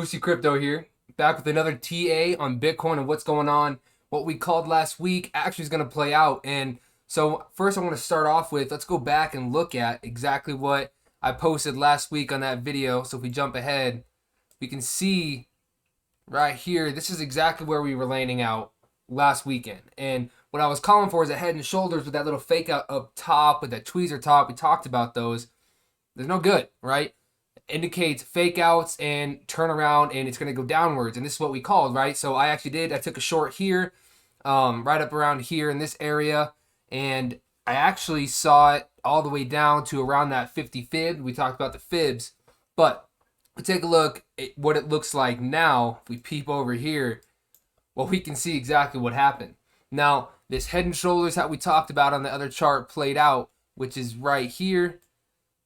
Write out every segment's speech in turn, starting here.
Moosey Crypto here, back with another TA on Bitcoin and what's going on. What we called last week actually is going to play out. And so, first, I want to start off with let's go back and look at exactly what I posted last week on that video. So, if we jump ahead, we can see right here, this is exactly where we were landing out last weekend. And what I was calling for is a head and shoulders with that little fake out up top, with that tweezer top. We talked about those. There's no good, right? Indicates fake outs and turn around, and it's going to go downwards, and this is what we called, right? So I took a short here, right up around here in this area, and I actually saw it all the way down to around that 50 fib. We talked about the fibs, but we take a look at what it looks like now. If we peep over here, well, we can see exactly what happened. Now, this head and shoulders that we talked about on the other chart played out, which is right here.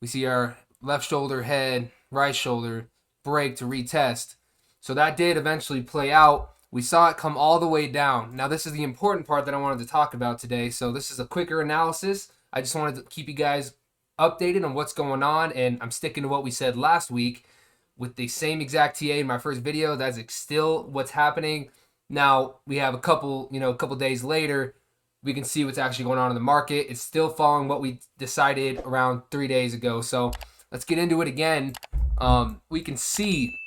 We see our left shoulder, head, right shoulder, break to retest. So that did eventually play out. We saw it come all the way down. Now, this is the important part that I wanted to talk about today. So this is a quicker analysis. I just wanted to keep you guys updated on what's going on, and I'm sticking to what we said last week with the same exact TA in my first video. That's still what's happening. Now, we have a couple days later, we can see what's actually going on in the market. It's still following what we decided around 3 days ago. So let's get into it again. We can see,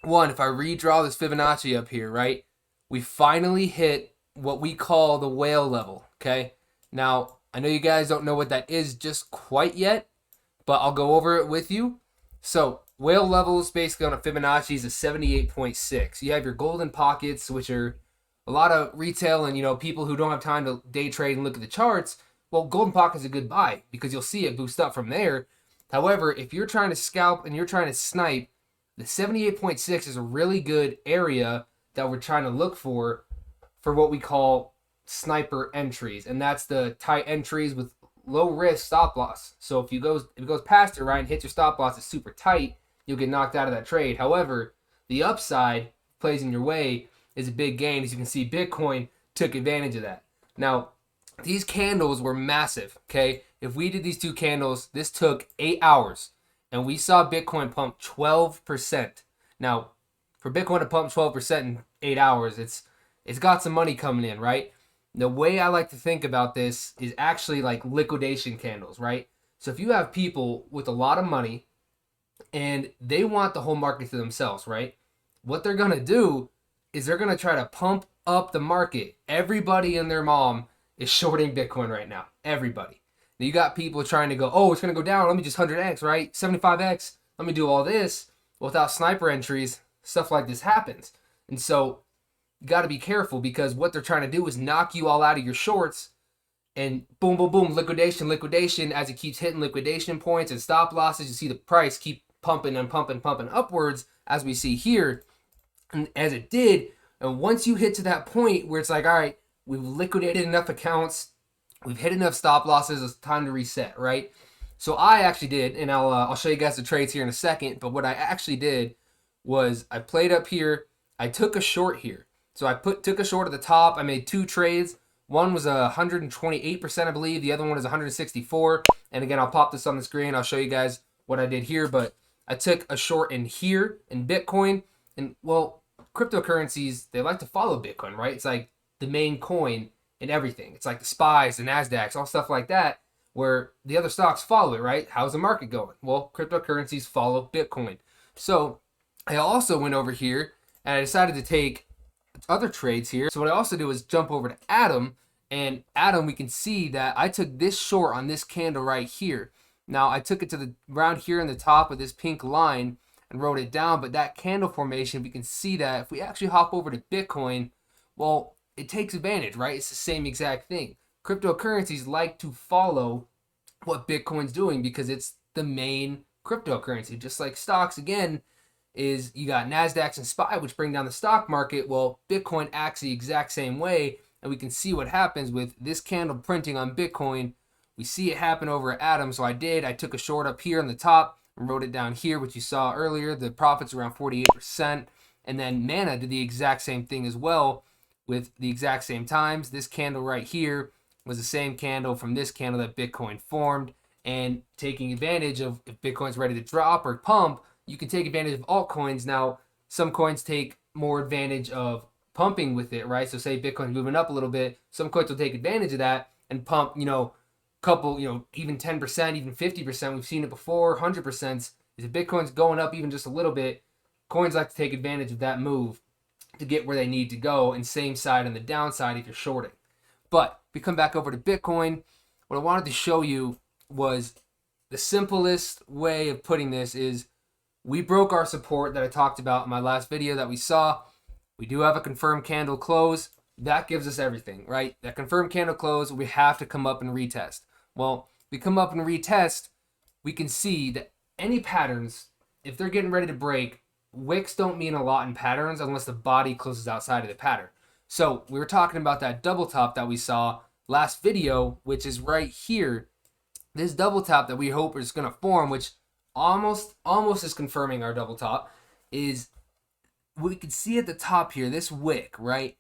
one, if I redraw this Fibonacci up here, right, we finally hit what we call the whale level, okay? Now, I know you guys don't know what that is just quite yet, but I'll go over it with you. So whale levels basically on a Fibonacci is a 78.6. You have your golden pockets, which are a lot of retail and people who don't have time to day trade and look at the charts. Well, golden pocket is a good buy because you'll see it boost up from there. However, if you're trying to scalp and you're trying to snipe, the 78.6 is a really good area that we're trying to look for what we call sniper entries, and that's the tight entries with low risk stop loss. So if it goes past it, right, and hits your stop loss, it's super tight, you'll get knocked out of that trade. However, the upside plays in your way is a big gain. As you can see, Bitcoin took advantage of that. Now, these candles were massive, okay? If we did these two candles, this took 8 hours, and we saw Bitcoin pump 12%. Now, for Bitcoin to pump 12% in 8 hours, it's got some money coming in, right? The way I like to think about this is actually like liquidation candles, right? So if you have people with a lot of money and they want the whole market to themselves, right? What they're going to do is they're going to try to pump up the market. Everybody and their mom is shorting Bitcoin right now. Everybody. Now you got people trying to go, oh, it's going to go down. Let me just 100x, right? 75x. Let me do all this. Without sniper entries, stuff like this happens. And so you got to be careful because what they're trying to do is knock you all out of your shorts and boom, boom, boom, liquidation. As it keeps hitting liquidation points and stop losses, you see the price keep pumping and pumping upwards as we see here. And as it did, and once you hit to that point where it's like, all right, we've liquidated enough accounts, we've hit enough stop losses, it's time to reset, right? So I actually did, and I'll show you guys the trades here in a second, but what I actually did was I played up here, I took a short here. So I took a short at the top. I made two trades. One was 128%, I believe. The other one is 164. And again, I'll pop this on the screen. I'll show you guys what I did here. But I took a short in here in Bitcoin. And, well, cryptocurrencies, they like to follow Bitcoin, right? It's like the main coin in everything. It's like the SPYs, the NASDAQs, all stuff like that, where the other stocks follow it, right? How's the market going? Well, cryptocurrencies follow Bitcoin. So I also went over here and I decided to take other trades here. So what I also do is jump over to Atom, and Atom, we can see that I took this short on this candle right here. Now I took it to the around here in the top of this pink line and wrote it down, but that candle formation, we can see that if we actually hop over to Bitcoin, well, it takes advantage, right? It's the same exact thing. Cryptocurrencies like to follow what Bitcoin's doing because it's the main cryptocurrency. Just like stocks, again, is you got NASDAQs and SPY, which bring down the stock market. Well, Bitcoin acts the exact same way, and we can see what happens with this candle printing on Bitcoin. We see it happen over at Atom, so I took a short up here on the top and wrote it down here, which you saw earlier. The profits around 48%, and then Mana did the exact same thing as well with the exact same times. This candle right here was the same candle from this candle that Bitcoin formed, and taking advantage of if Bitcoin's ready to drop or pump, you can take advantage of altcoins. Now, some coins take more advantage of pumping with it, right? So say Bitcoin's moving up a little bit, some coins will take advantage of that and pump, couple, even 10%, even 50%. We've seen it before, 100%. If Bitcoin's going up even just a little bit, coins like to take advantage of that move to get where they need to go, and same side on the downside if you're shorting. But if we come back over to Bitcoin, what I wanted to show you was the simplest way of putting this is we broke our support that I talked about in my last video that we saw. We do have a confirmed candle close. That gives us everything, right? That confirmed candle close, we have to come up and retest. Well, we come up and retest, we can see that any patterns, if they're getting ready to break, wicks don't mean a lot in patterns unless the body closes outside of the pattern. So we were talking about that double top that we saw last video, which is right here. This double top that we hope is going to form, which almost is confirming our double top, is we can see at the top here, this wick, right?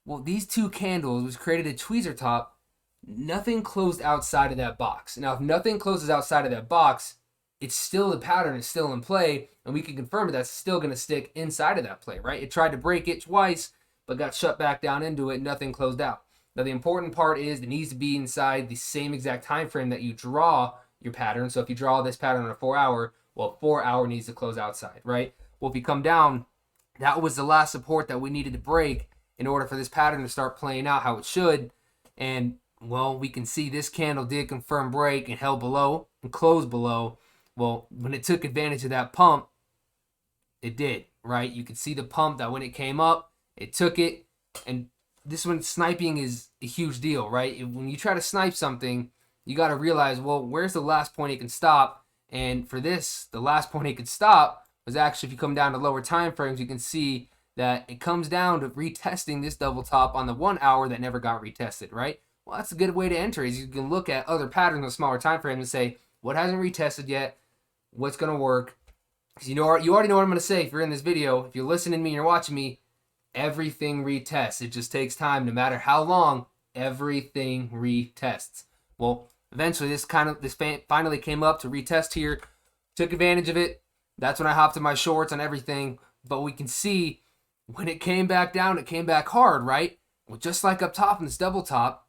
Well, these two candles, which created a tweezer top, nothing closed outside of that box. Now, if nothing closes outside of that box, it's still the pattern, it's still in play, and we can confirm that's still going to stick inside of that play, right? It tried to break it twice, but got shut back down into it, nothing closed out. Now, the important part is it needs to be inside the same exact time frame that you draw your pattern. So if you draw this pattern on a 4 hour, well, 4 hour needs to close outside, right? Well, if you come down, that was the last support that we needed to break in order for this pattern to start playing out how it should. And, well, we can see this candle did confirm break and held below and closed below. Well, when it took advantage of that pump, it did, right? You could see the pump that when it came up, it took it. And this one, sniping is a huge deal, right? When you try to snipe something, you got to realize, well, where's the last point it can stop? And for this, the last point it could stop was actually, if you come down to lower time frames, you can see that it comes down to retesting this double top on the 1 hour that never got retested, right? Well, that's a good way to enter, is you can look at other patterns on smaller time frames and say, what hasn't retested yet? What's going to work? Because you already know what I'm going to say if you're in this video. If you're listening to me and you're watching me, everything retests. It just takes time. No matter how long, everything retests. Well, eventually this finally came up to retest here. Took advantage of it. That's when I hopped in my shorts on everything. But we can see when it came back down, it came back hard, right? Well, just like up top in this double top,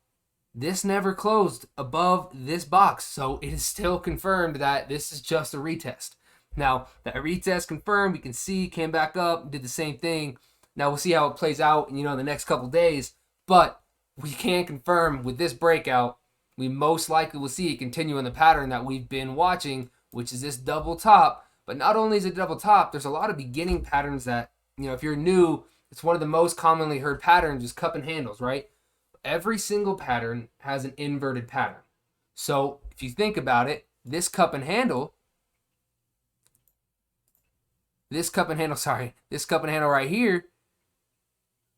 this never closed above this box. So it is still confirmed that this is just a retest. Now, that retest confirmed, we can see, came back up, did the same thing. Now, we'll see how it plays out, in the next couple days. But we can confirm with this breakout, we most likely will see it continue in the pattern that we've been watching, which is this double top. But not only is it double top, there's a lot of beginning patterns that, if you're new, it's one of the most commonly heard patterns is cup and handles, right? Every single pattern has an inverted pattern. So if you think about it, this cup and handle right here,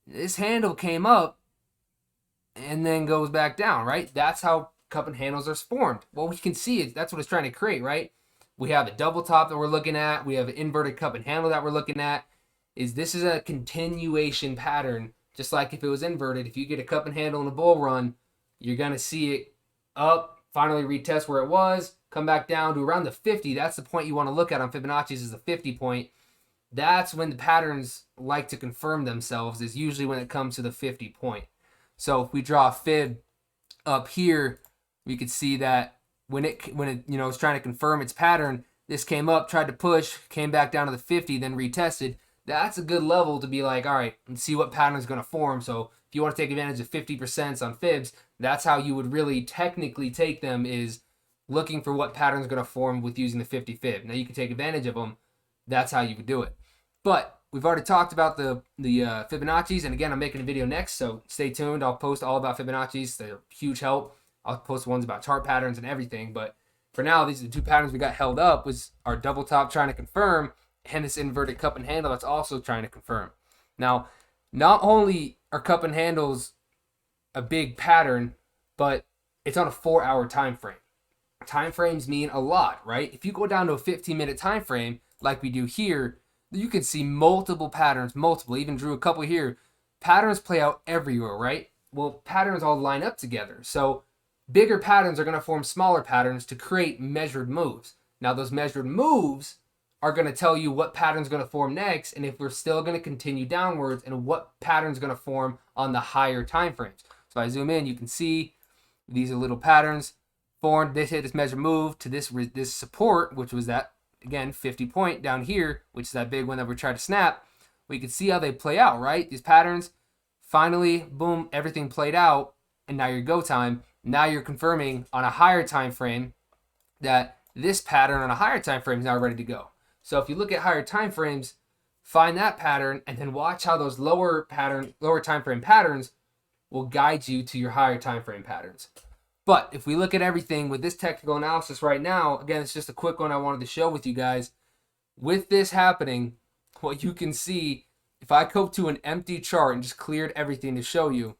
this handle came up and then goes back down, right? That's how cup and handles are formed. Well, we can see it. That's what it's trying to create, right? We have a double top that we're looking at. We have an inverted cup and handle that we're looking at. This is a continuation pattern. Just like if it was inverted, if you get a cup and handle in a bull run, you're going to see it up, finally retest where it was, come back down to around the 50. That's the point you want to look at on Fibonacci's, is the 50 point. That's when the patterns like to confirm themselves, is usually when it comes to the 50 point. So if we draw a fib up here, we could see that when it was trying to confirm its pattern, this came up, tried to push, came back down to the 50, then retested. That's a good level to be like, all right, let's see what pattern is going to form. So if you want to take advantage of 50% on fibs, that's how you would really technically take them, is looking for what pattern is going to form with using the 50 fib. Now you can take advantage of them. That's how you would do it. But we've already talked about the Fibonacci's, and again, I'm making a video next, so stay tuned. I'll post all about Fibonacci's. They're a huge help. I'll post ones about chart patterns and everything. But for now, these are the two patterns we got held up, was our double top trying to confirm, and this inverted cup and handle that's also trying to confirm. Now, not only are cup and handles a big pattern, but it's on a 4 hour time frame. Time frames mean a lot, right? If you go down to a 15-minute time frame like we do here, you can see multiple patterns, even drew a couple here. Patterns play out everywhere, right? Well, patterns all line up together. So bigger patterns are going to form smaller patterns to create measured moves. Now, those measured moves are going to tell you what pattern's going to form next, and if we're still going to continue downwards, and what pattern's going to form on the higher time frames. So I zoom in, you can see these are little patterns formed. This hit this measure move to this support, which was that, again, 50 point down here, which is that big one that we're trying to snap. We can see how they play out, right? These patterns, finally, boom, everything played out, and now your go time. Now you're confirming on a higher time frame that this pattern on a higher time frame is now ready to go. So if you look at higher time frames, find that pattern, and then watch how those lower time frame patterns will guide you to your higher time frame patterns. But if we look at everything with this technical analysis right now, again, it's just a quick one I wanted to show with you guys. With this happening, what you can see, if I go to an empty chart and just cleared everything to show you,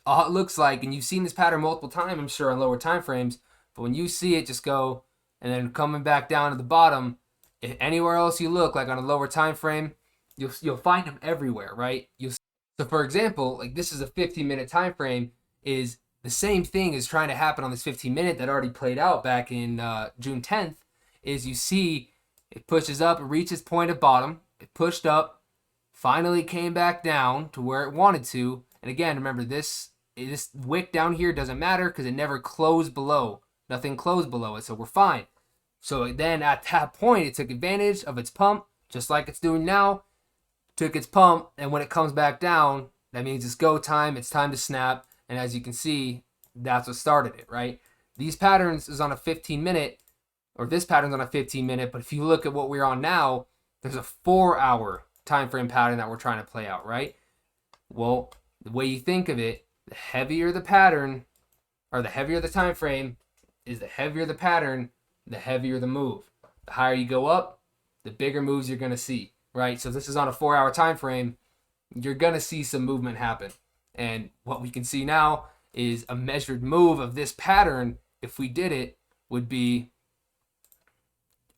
all it looks like, and you've seen this pattern multiple times, I'm sure, on lower time frames, but when you see it just go and then coming back down to the bottom, if anywhere else you look, like on a lower time frame, you'll find them everywhere, right? So for example, like this is a 15-minute time frame, is the same thing is trying to happen on this 15-minute that already played out back in June 10th, is you see it pushes up, it reaches point of bottom, it pushed up, finally came back down to where it wanted to. And again, remember this wick down here doesn't matter because it never closed below. Nothing closed below it, so we're fine. So then at that point, it took advantage of its pump, just like it's doing now, took its pump, and when it comes back down, that means it's go time, it's time to snap, and as you can see, that's what started it, right? These patterns is on a 15-minute, or this pattern's on a 15-minute, but if you look at what we're on now, there's a 4-hour time frame pattern that we're trying to play out, right? Well, the way you think of it, the heavier the pattern, or the heavier the time frame, is the heavier the pattern, the heavier the move. The higher you go up, the bigger moves you're going to see, right? So this is on a 4-hour time frame, you're going to see some movement happen. And what we can see now is a measured move of this pattern, if we did it, would be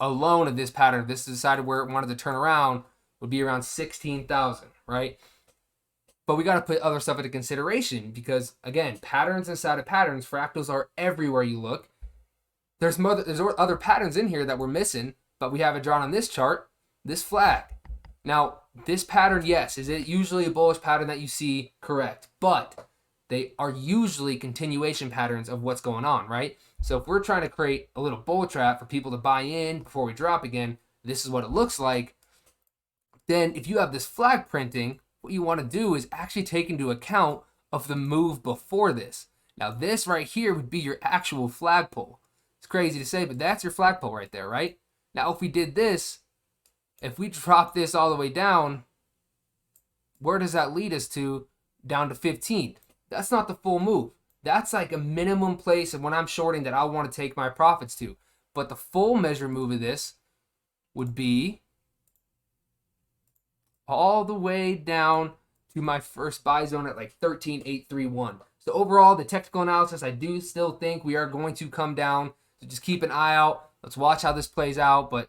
alone of this pattern. If this decided where it wanted to turn around, would be around 16,000, right? But we got to put other stuff into consideration because, again, patterns inside of patterns, fractals are everywhere you look. There's other patterns in here that we're missing, but we have it drawn on this chart, this flag. Now, this pattern, yes, is it usually a bullish pattern that you see? Correct. But they are usually continuation patterns of what's going on, right? So if we're trying to create a little bull trap for people to buy in before we drop again, this is what it looks like. Then if you have this flag printing, what you want to do is actually take into account of the move before this. Now, this right here would be your actual flagpole. It's crazy to say, but that's your flagpole right there, right? Now, if we did this, if we drop this all the way down, where does that lead us to? Down to 15. That's not the full move. That's like a minimum place of when I'm shorting that I want to take my profits to. But the full measure move of this would be all the way down to my first buy zone at like 13,831. So overall, the technical analysis, I do still think we are going to come down. So just keep an eye out. Let's watch how this plays out. But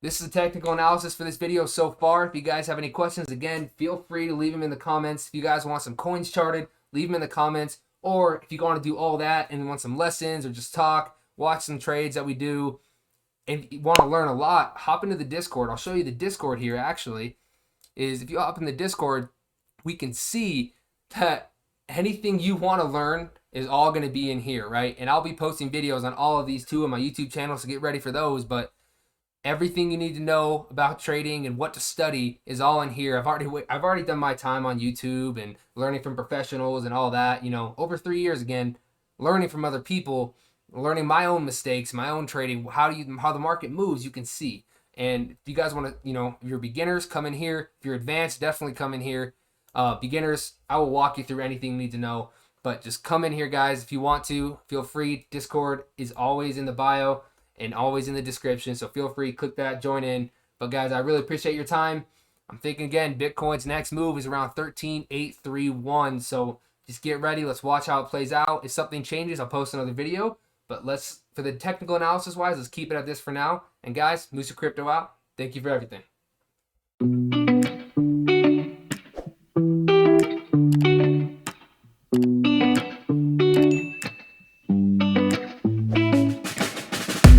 this is a technical analysis for this video so far. If you guys have any questions, again, feel free to leave them in the comments. If you guys want some coins charted, leave them in the comments. Or if you want to do all that and want some lessons or just talk, watch some trades that we do, and you want to learn a lot, hop into the Discord. I'll show you the Discord here, actually. Is if you hop in the Discord, we can see that anything you want to learn is all going to be in here, right? And I'll be posting videos on all of these too on my YouTube channel, so get ready for those. But everything you need to know about trading and what to study is all in here. I've already done my time on YouTube and learning from professionals and all that. You know, over 3 years again, learning from other people, learning my own mistakes, my own trading, how the market moves. You can see. And if you guys want to, you know, if you're beginners, come in here. If you're advanced, definitely come in here. Beginners, I will walk you through anything you need to know. But just come in here, guys, if you want to. Feel free. Discord is always in the bio and always in the description. So feel free, click that, join in. But guys, I really appreciate your time. I'm thinking, again, Bitcoin's next move is around 13,831. So just get ready. Let's watch how it plays out. If something changes, I'll post another video. But for the technical analysis wise, let's keep it at this for now. And guys, Musa Crypto out. Thank you for everything.